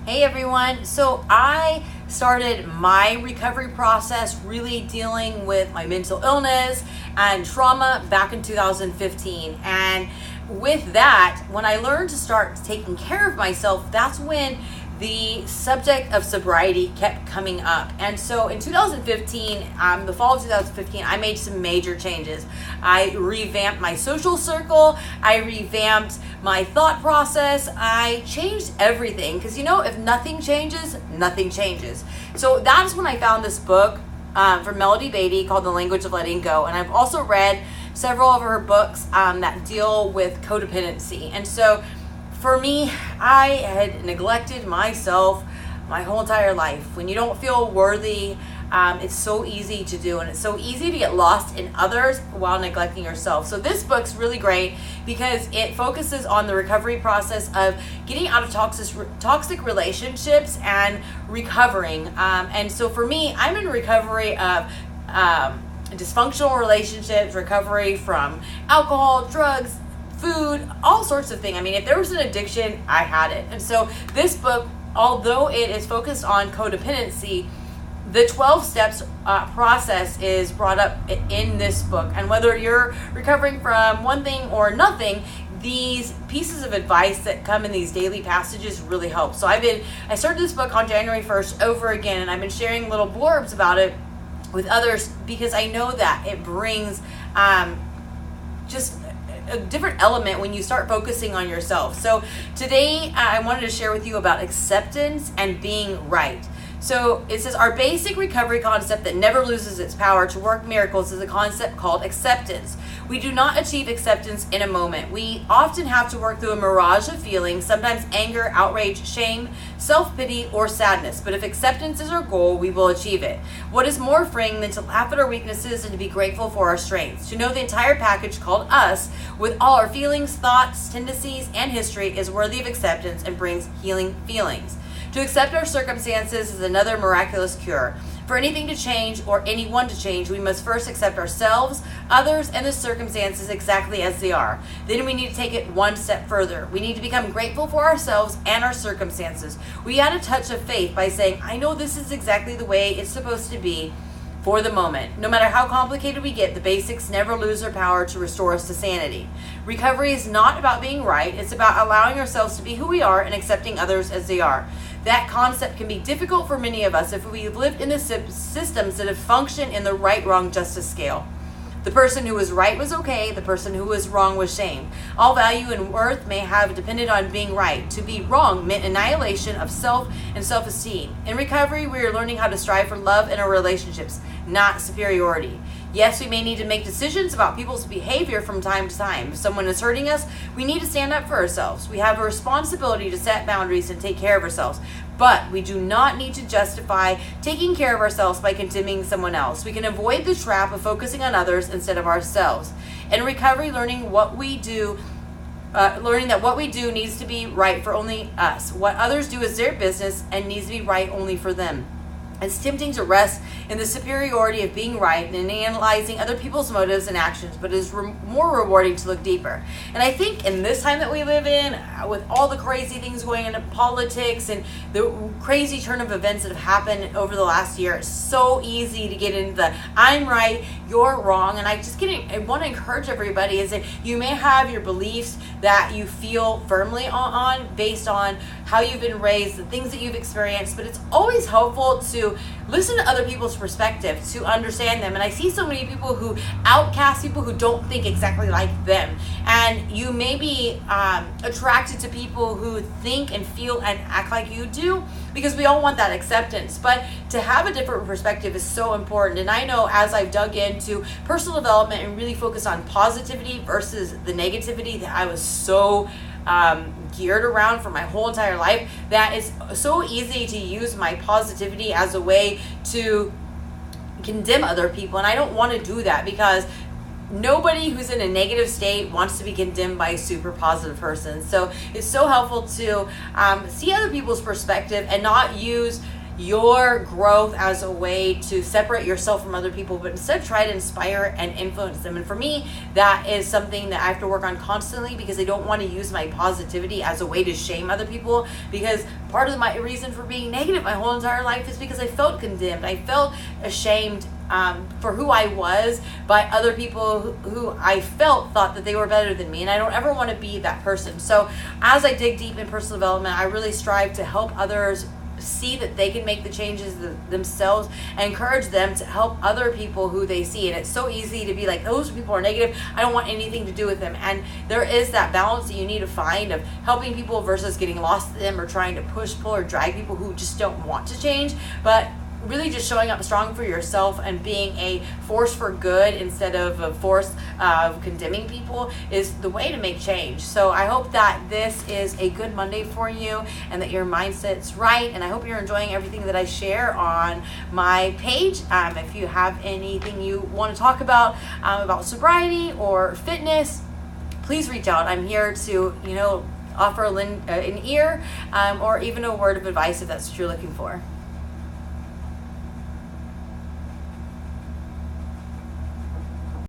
Hey everyone. So I started my recovery process really dealing with my mental illness and trauma back in 2015. And with that, when I learned to start taking care of myself, that's when the subject of sobriety kept coming up. And so in 2015, the fall of 2015, I made some major changes. I revamped my social circle. I revamped my thought process. I changed everything because, if nothing changes, nothing changes. So that's when I found this book from Melody Beattie called The Language of Letting Go. And I've also read several of her books that deal with codependency. And so for me, I had neglected myself my whole entire life. When you don't feel worthy, it's so easy to do, and it's so easy to get lost in others while neglecting yourself. So this book's really great because it focuses on the recovery process of getting out of toxic relationships and recovering. And so for me, I'm in recovery of dysfunctional relationships, recovery from alcohol, drugs, food, all sorts of things. I mean, if there was an addiction, I had it. And so this book, although it is focused on codependency, the 12 steps process is brought up in this book. And whether you're recovering from one thing or nothing, these pieces of advice that come in these daily passages really help. So I started this book on January 1st over again, and I've been sharing little blurbs about it with others because I know that it brings just a different element when you start focusing on yourself. So today I wanted to share with you about acceptance and being right. So it says our basic recovery concept that never loses its power to work miracles is a concept called acceptance. We do not achieve acceptance in a moment. We often have to work through a mirage of feelings, sometimes anger, outrage, shame, self-pity, or sadness. But if acceptance is our goal, we will achieve it. What is more freeing than to laugh at our weaknesses and to be grateful for our strengths? To know the entire package called us, with all our feelings, thoughts, tendencies, and history, is worthy of acceptance and brings healing feelings. To accept our circumstances is another miraculous cure. For anything to change or anyone to change, we must first accept ourselves, others, and the circumstances exactly as they are. Then we need to take it one step further. We need to become grateful for ourselves and our circumstances. We add a touch of faith by saying, I know this is exactly the way it's supposed to be for the moment. No matter how complicated we get, the basics never lose their power to restore us to sanity. Recovery is not about being right. It's about allowing ourselves to be who we are and accepting others as they are. That concept can be difficult for many of us if we've lived in the systems that have functioned in the right-wrong justice scale. The person who was right was okay. The person who was wrong was shamed. All value and worth may have depended on being right. To be wrong meant annihilation of self and self-esteem. In recovery, we are learning how to strive for love in our relationships, not superiority. Yes, we may need to make decisions about people's behavior from time to time. If someone is hurting us, we need to stand up for ourselves. We have a responsibility to set boundaries and take care of ourselves. But we do not need to justify taking care of ourselves by condemning someone else. We can avoid the trap of focusing on others instead of ourselves. In recovery, learning that what we do needs to be right for only us. What others do is their business and needs to be right only for them. It's tempting to rest in the superiority of being right and in analyzing other people's motives and actions, but it is more rewarding to look deeper. And I think in this time that we live in, with all the crazy things going into politics and the crazy turn of events that have happened over the last year, it's so easy to get into the I'm right, you're wrong. And I want to encourage everybody is that you may have your beliefs that you feel firmly on based on how you've been raised, the things that you've experienced, but it's always helpful to listen to other people's perspective, to understand them. And I see so many people who outcast people who don't think exactly like them. And you may be attracted to people who think and feel and act like you do, because we all want that acceptance. But to have a different perspective is so important. And I know as I've dug into personal development and really focused on positivity versus the negativity that I was so geared around for my whole entire life, that it's so easy to use my positivity as a way to condemn other people. And I don't want to do that because nobody who's in a negative state wants to be condemned by a super positive person. So it's so helpful to see other people's perspective and not use your growth as a way to separate yourself from other people, but instead try to inspire and influence them. And for me, that is something that I have to work on constantly, because I don't want to use my positivity as a way to shame other people, because part of my reason for being negative my whole entire life is because I felt condemned. I felt ashamed for who I was by other people who I felt thought that they were better than me, and I don't ever want to be that person. So as I dig deep in personal development, I really strive to help others see that they can make the changes themselves, and encourage them to help other people who they see. And it's so easy to be like, those people are negative, I don't want anything to do with them. And there is that balance that you need to find of helping people versus getting lost in them or trying to push, pull, or drag people who just don't want to change. But really just showing up strong for yourself and being a force for good instead of a force of condemning people is the way to make change. So I hope that this is a good Monday for you and that your mindset's right. And I hope you're enjoying everything that I share on my page. If you have anything you want to talk about sobriety or fitness, please reach out. I'm here to, offer an ear or even a word of advice if that's what you're looking for.